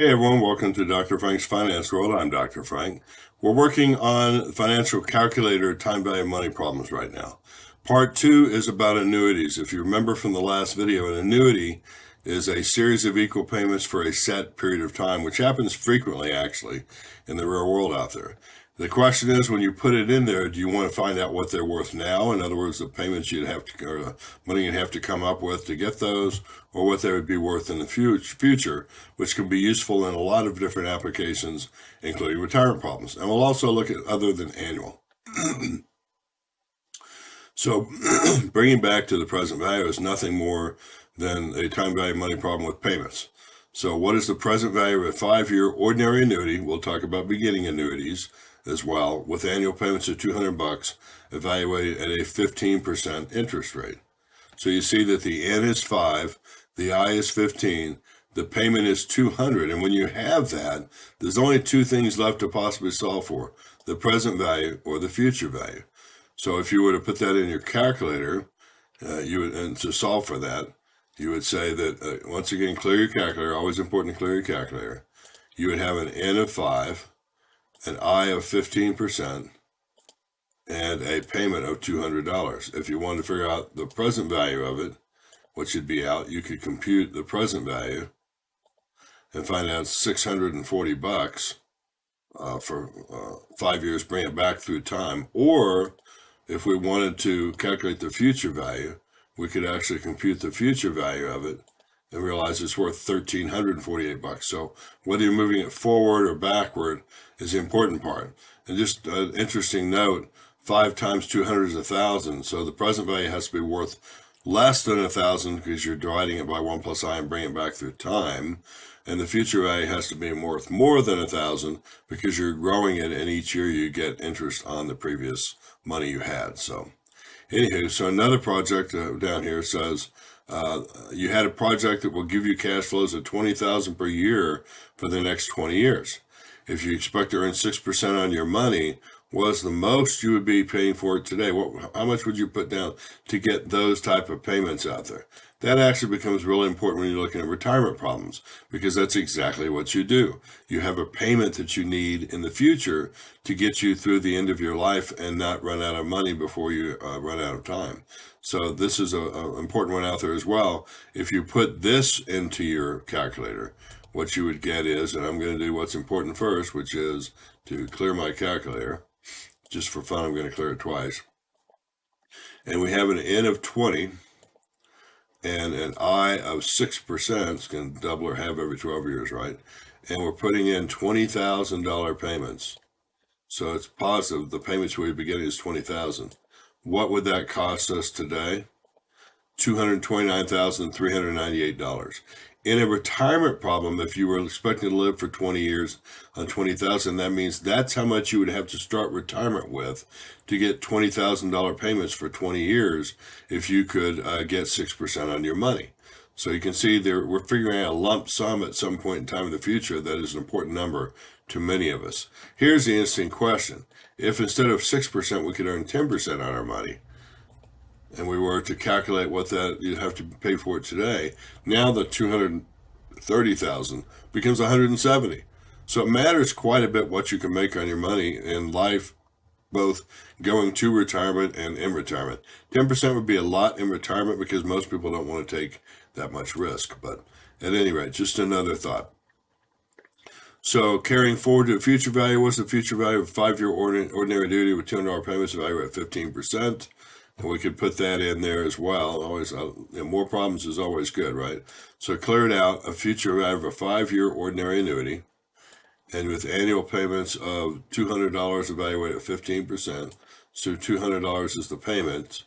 Hey everyone, welcome to Dr. Frank's Finance World. I'm Dr. Frank. We're working on financial calculator time value of money problems right now. Part 2 is about annuities. If you remember from the last video, an annuity is a series of equal payments for a set period of time, which happens frequently actually in the real world out there. The question is, when you put it in there, do you want to find out what they're worth now? In other words, the payments you'd have to, or the money you'd have to come up with to get those, or what they would be worth in the future, which can be useful in a lot of different applications, including retirement problems. And we'll also look at other than annual. So bringing back to the present value is nothing more than a time value of money problem with payments. So what is the present value of a 5-year ordinary annuity? We'll talk about beginning annuities as well, with annual payments of $200, evaluated at a 15% interest rate. So you see that the N is 5, the I is 15, the payment is 200, and when you have that, there's only two things left to possibly solve for: the present value or the future value. So if you were to put that in your calculator, and to solve for that, you would say that, once again, clear your calculator, always important to clear your calculator. You would have an N of 5, an I of 15%, and a payment of $200. If you wanted to figure out the present value of it, what should be out, you could compute the present value and find out $640 for 5 years, bring it back through time. Or if we wanted to calculate the future value, we could actually compute the future value of it and realize it's worth $1,348. So whether you're moving it forward or backward is the important part. And just an interesting note, 5 times 200 is 1,000. So the present value has to be worth less than 1,000 because you're dividing it by 1 plus I and bringing it back through time. And the future value has to be worth more than 1,000 because you're growing it, and each year you get interest on the previous money you had. So anywho, so another project down here says, you had a project that will give you cash flows of $20,000 per year for the next 20 years. If you expect to earn 6% on your money, was the most you would be paying for it today? How much would you put down to get those type of payments out there? That actually becomes really important when you're looking at retirement problems, because that's exactly what you do. You have a payment that you need in the future to get you through the end of your life and not run out of money before you run out of time. So this is an important one out there as well. If you put this into your calculator, what you would get is, and I'm going to do what's important first, which is to clear my calculator. Just for fun, I'm going to clear it twice. And we have an N of 20 and an I of 6%. It's going to double or halve every 12 years, right? And we're putting in $20,000 payments. So it's positive. The payments we'll be getting is $20,000. What would that cost us today? $229,398. In a retirement problem, if you were expecting to live for 20 years on $20,000, that means that's how much you would have to start retirement with to get $20,000 payments for 20 years if you could get 6% on your money. So you can see there, we're figuring out a lump sum at some point in time in the future that is an important number to many of us. Here's the interesting question. If instead of 6% we could earn 10% on our money, and we were to calculate what that you'd have to pay for it today, now the $230,000 becomes $170,000. So it matters quite a bit what you can make on your money in life, both going to retirement and in retirement. 10% would be a lot in retirement because most people don't want to take that much risk. But at any rate, just another thought. So carrying forward to the future value, what's the future value of a 5-year ordinary annuity with $200 payments evaluated at 15%? And we could put that in there as well. Always, more problems is always good, right? So clear it out. A future value of a 5-year ordinary annuity, and with annual payments of $200 evaluated at 15%. So $200 is the payment,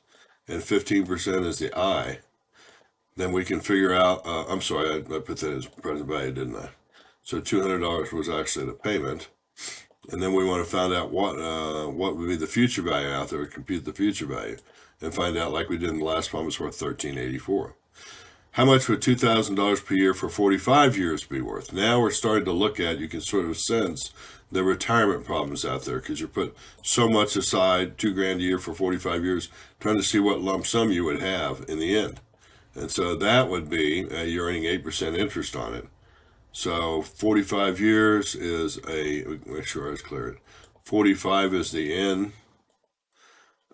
and 15% is the I. Then we can figure out. I'm sorry, I put that as present value, didn't I? So $200 was actually the payment. And then we want to find out what would be the future value out there. We compute the future value and find out, like we did in the last one, was worth $1,384. How much would $2,000 per year for 45 years be worth? Now we're starting to look at, you can sort of sense the retirement problems out there, because you put so much aside, $2,000 a year for 45 years, trying to see what lump sum you would have in the end. And so that would be, you're earning 8% interest on it. So 45 years is make sure I was clear. 45 is the N,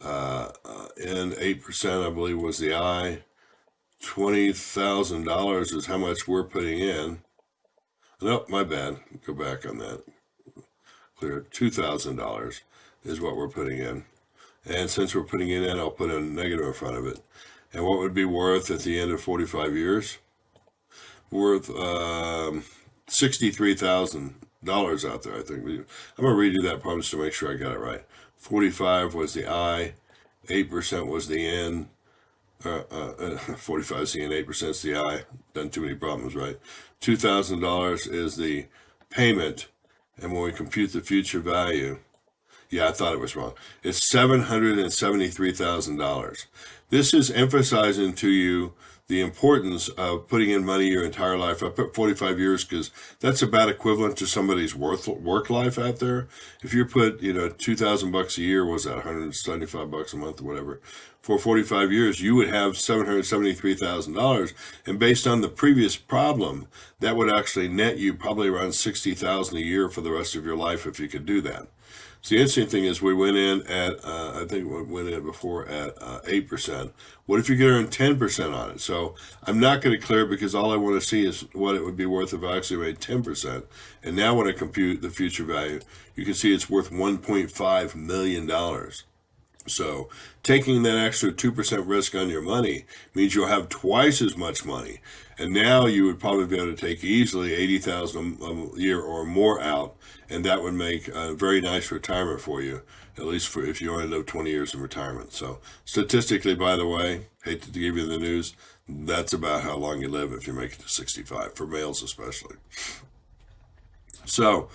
and 8% I believe was the I. $20,000 is how much we're putting in. Nope, my bad. Go back on that. Clear. $2,000 is what we're putting in. And since we're putting it in, I'll put a negative in front of it. And what would be worth at the end of 45 years? Worth $63,000 out there, I think. I'm going to redo that probably just to make sure I got it right. 45 was the I, 8% was the N. 45 is the N, 8% is the I. Done too many problems, right? $2,000 is the payment. And when we compute the future value, yeah, I thought it was wrong. It's $773,000. This is emphasizing to you the importance of putting in money your entire life. I put 45 years because that's about equivalent to somebody's work life out there. If you put, $2,000 a year, was that $175 a month or whatever? For 45 years, you would have $773,000. And based on the previous problem, that would actually net you probably around $60,000 a year for the rest of your life if you could do that. So the interesting thing is we went in at, I think we went in before at 8%. What if you could earn 10% on it? So I'm not going to clear because all I want to see is what it would be worth if I actually made 10%. And now when I compute the future value, you can see it's worth $1.5 million. So taking that extra 2% risk on your money means you'll have twice as much money. And now you would probably be able to take easily $80,000 a year or more out, and that would make a very nice retirement for you, at least for if you only live 20 years in retirement. So statistically, by the way, hate to give you the news, that's about how long you live if you make it to 65, for males especially. So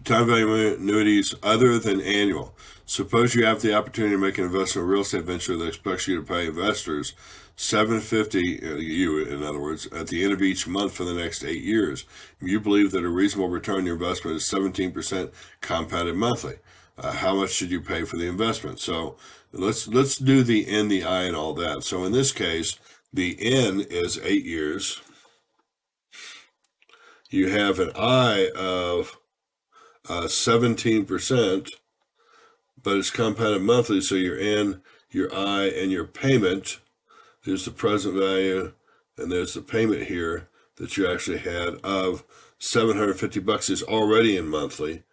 time value annuities other than annual. Suppose you have the opportunity to make an investment in a real estate venture that expects you to pay investors $750, you in other words, at the end of each month for the next 8 years. You believe that a reasonable return on your investment is 17% compounded monthly. How much should you pay for the investment? So let's do the N, the I, and all that. So in this case, the N is 8 years. You have an I of 17%, but it's compounded monthly, so your N, your I, and your payment. There's the present value, and there's the payment here that you actually had of $750 is already in monthly.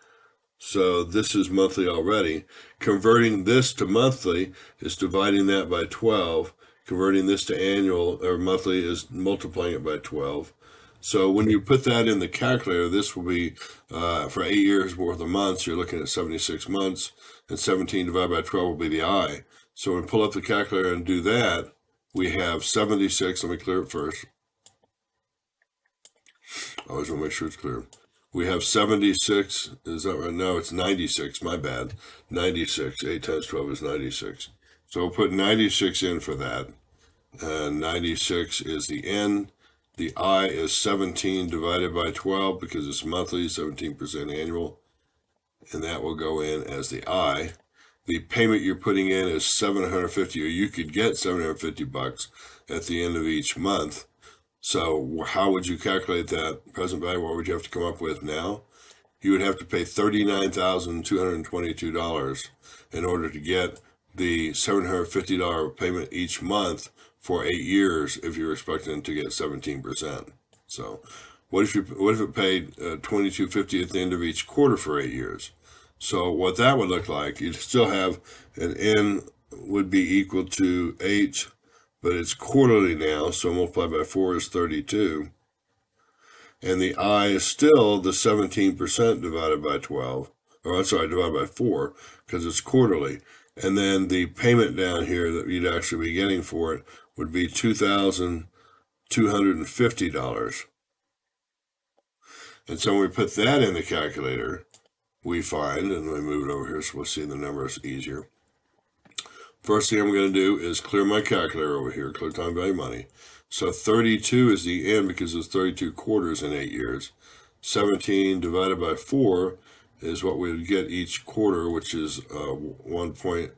So this is monthly already. Converting this to monthly is dividing that by 12. Converting this to annual or monthly is multiplying it by 12. So when you put that in the calculator, this will be for 8 years worth of months. You're looking at 76 months, and 17 divided by 12 will be the I. So when we pull up the calculator and do that, we have 76. Let me clear it first. I always want to make sure it's clear. We have 76. Is that right? No, it's 96. My bad. 96. 8 times 12 is 96. So we'll put 96 in for that. And 96 is the N. The I is 17 divided by 12 because it's monthly, 17% annual. And that will go in as the I. The payment you're putting in is $750, or you could get $750 at the end of each month. So how would you calculate that present value? What would you have to come up with now? You would have to pay $39,222 in order to get the $750 payment each month for 8 years if you're expecting to get 17%. So what if it paid $22.50 at the end of each quarter for 8 years? So what that would look like, you'd still have an N would be equal to 8, but it's quarterly now, so multiplied by 4 is 32. And the I is still the 17% divided by 12, or I'm sorry, divided by 4, because it's quarterly. And then the payment down here that you'd actually be getting for it would be $2,250. And so when we put that in the calculator, we find, and let me move it over here so we'll see the numbers easier. First thing I'm going to do is clear my calculator over here, clear time value money. So 32 is the N because it's 32 quarters in 8 years. 17 divided by 4 is what we would get each quarter, which is 1 point,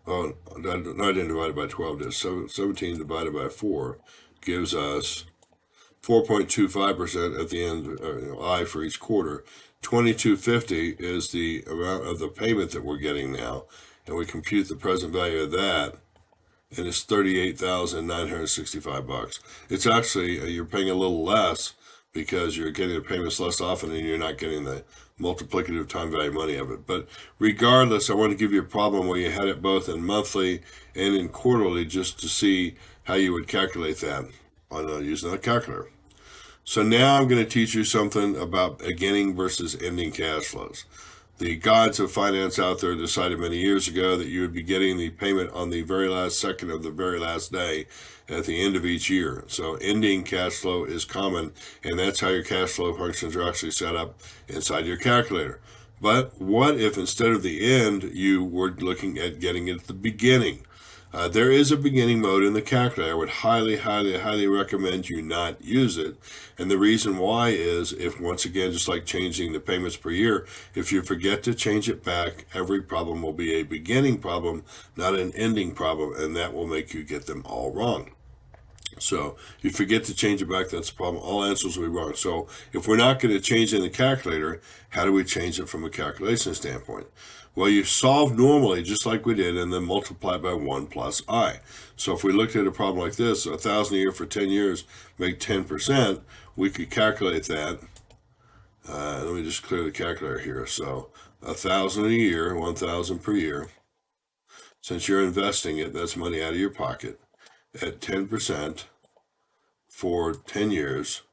not divided by 12, it is 17 divided by 4 gives us 4.25% at the end, I for each quarter. 2250 is the amount of the payment that we're getting now, and we compute the present value of that, and it's $38,965. It's actually you're paying a little less because you're getting the payments less often and you're not getting the multiplicative time value money of it. But regardless, I want to give you a problem where you had it both in monthly and in quarterly just to see how you would calculate that on using a calculator. So now I'm going to teach you something about beginning versus ending cash flows. The gods of finance out there decided many years ago that you would be getting the payment on the very last second of the very last day at the end of each year. So ending cash flow is common, and that's how your cash flow functions are actually set up inside your calculator. But what if instead of the end, you were looking at getting it at the beginning? There is a beginning mode in the calculator. I would highly recommend you not use it. And the reason why is if, once again, just like changing the payments per year, if you forget to change it back, every problem will be a beginning problem, not an ending problem, and that will make you get them all wrong. So you forget to change it back, that's the problem. All answers will be wrong. So if we're not going to change in the calculator, how do we change it from a calculation standpoint? Well, you solve normally just like we did and then multiply by 1 plus I. So if we looked at a problem like this, 1,000 a year for 10 years, make 10%, we could calculate that. Let me just clear the calculator here. So 1,000 a year, 1,000 per year. Since you're investing it, that's money out of your pocket at 10% for 10 years.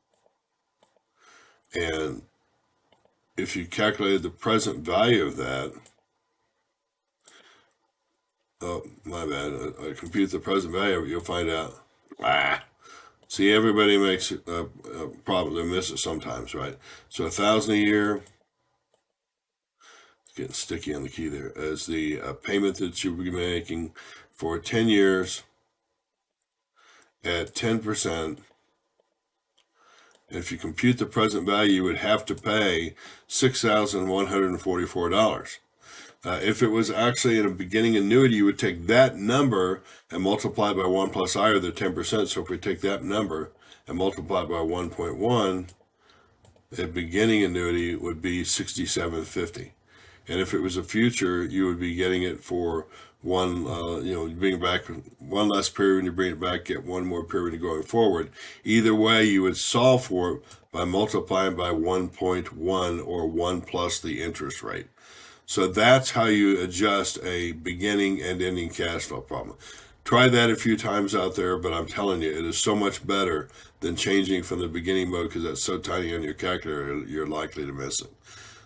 And if you calculated the present value of that, oh, my bad, I compute the present value, you'll find out. See, everybody makes a problem, they miss it sometimes, right? So 1,000 a year, it's getting sticky on the key there, as the payment that you'll be making for 10 years at 10%. If you compute the present value, you would have to pay $6,144. If it was actually in a beginning annuity, you would take that number and multiply by 1 plus I, or the 10%. So if we take that number and multiply by 1.1, a beginning annuity would be $6,750. And if it was a future, you would be getting it for one, bring it back one less period when you bring it back, get one more period going forward. Either way, you would solve for it by multiplying by 1.1 or 1 plus the interest rate. So that's how you adjust a beginning and ending cash flow problem. Try that a few times out there, but I'm telling you, it is so much better than changing from the beginning mode because that's so tiny on your calculator, you're likely to miss it.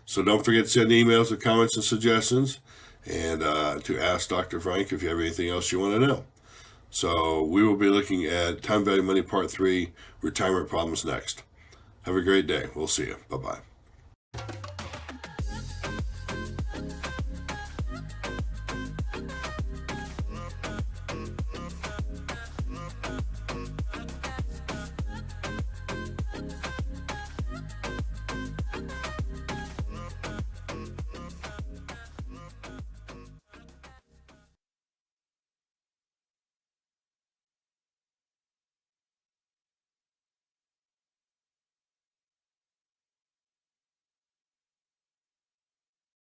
So don't forget to send emails with comments and suggestions, and to ask Dr. Frank if you have anything else you want to know. So we will be looking at Time Value Money Part 3, Retirement Problems next. Have a great day. We'll see you. Bye-bye.